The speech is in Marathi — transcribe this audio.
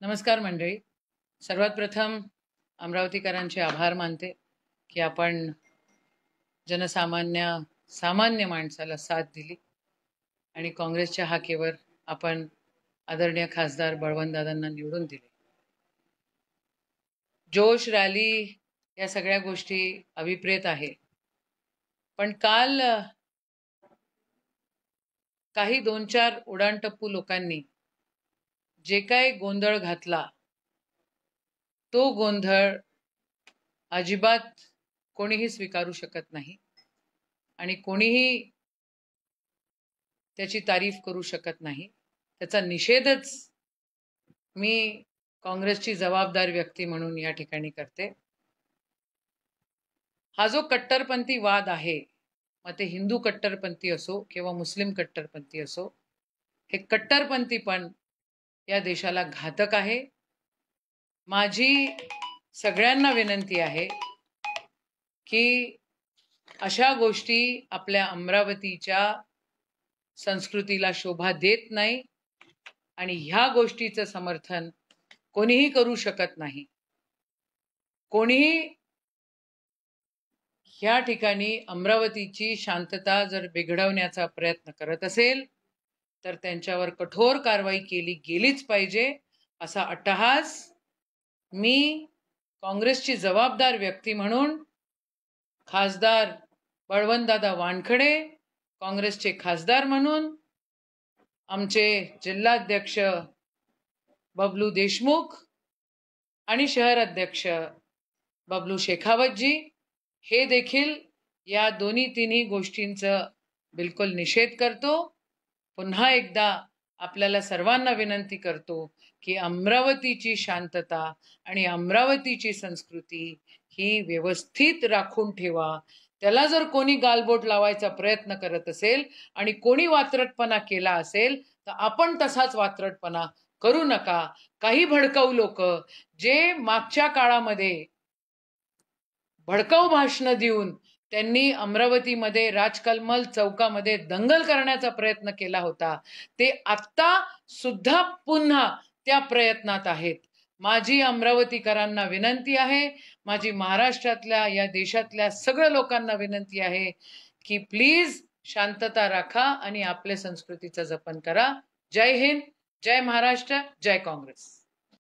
नमस्कार मंडळी. सर्वात प्रथम अमरावतीकरांचे आभार मानते की आपण सामान्य माणसाला साथ दिली आणि काँग्रेसच्या हाकेवर आपण आदरणीय खासदार बळवंतदादांना निवडून दिले. जोश रॅली या सगळ्या गोष्टी अभिप्रेत आहे, पण काल काही 2-4 उडाणटप्पू लोकांनी जे काही गोंधळ घातला तो गोंधळ अजिबात कोणीही स्वीकारू शकत नाही आणि कोणीही त्याची तारीफ करू शकत नाही. त्याचा निषेधच मी काँग्रेसची जबाबदार व्यक्ती म्हणून या ठिकाणी करते. हा जो कट्टरपंथी वाद आहे, मग ते हिंदू कट्टरपंथी असो किंवा मुस्लिम कट्टरपंथी असो, हे कट्टरपंथीपण या देशाला घातक आहे. माझी सगळ्यांना विनंती आहे की अशा गोष्टी आपल्या अमरावतीच्या संस्कृतीला शोभा देत नाही आणि ह्या गोष्टीचं समर्थन कोणीही करू शकत नाही. कोणीही ह्या ठिकाणी अमरावतीची शांतता जर बिघडवण्याचा प्रयत्न करत असेल तर त्यांच्यावर कठोर कारवाई केली गेलीच पाहिजे, असा अट्टहास मी काँग्रेसची जबाबदार व्यक्ती म्हणून खासदार बळवंतदादा वानखडे, काँग्रेसचे खासदार म्हणून आमचे जिल्हाध्यक्ष बबलू देशमुख आणि शहर अध्यक्ष बबलू शेखावतजी हे देखील या दोन्ही गोष्टींचा बिलकुल निषेध करतो. पुन्हा एकदा आपल्याला सर्वांना विनंती करतो की अमरावतीची शांतता आणि अमरावतीची संस्कृती ही व्यवस्थित राखून ठेवा. त्याला जर कोणी गालबोट लावायचा प्रयत्न करत असेल आणि कोणी वात्रटपणा केला असेल तर आपण तसाच वात्रटपणा करू नका. काही भडकाऊ लोक जे मागच्या काळामध्ये भडकाऊ भाषण देऊन त्यांनी अमरावतीमध्ये राजकमल चौकामध्ये दंगल करण्याचा प्रयत्न केला होता, ते आता सुद्धा पुन्हा त्या प्रयत्नात आहेत. माझी अमरावतीकरांना विनंती आहे, माझी महाराष्ट्रातल्या या देशातल्या सगळ्या लोकांना विनंती आहे की प्लीज शांतता राखा आणि आपल्या संस्कृतीचं जपन करा. जय हिंद, जय महाराष्ट्र, जय काँग्रेस.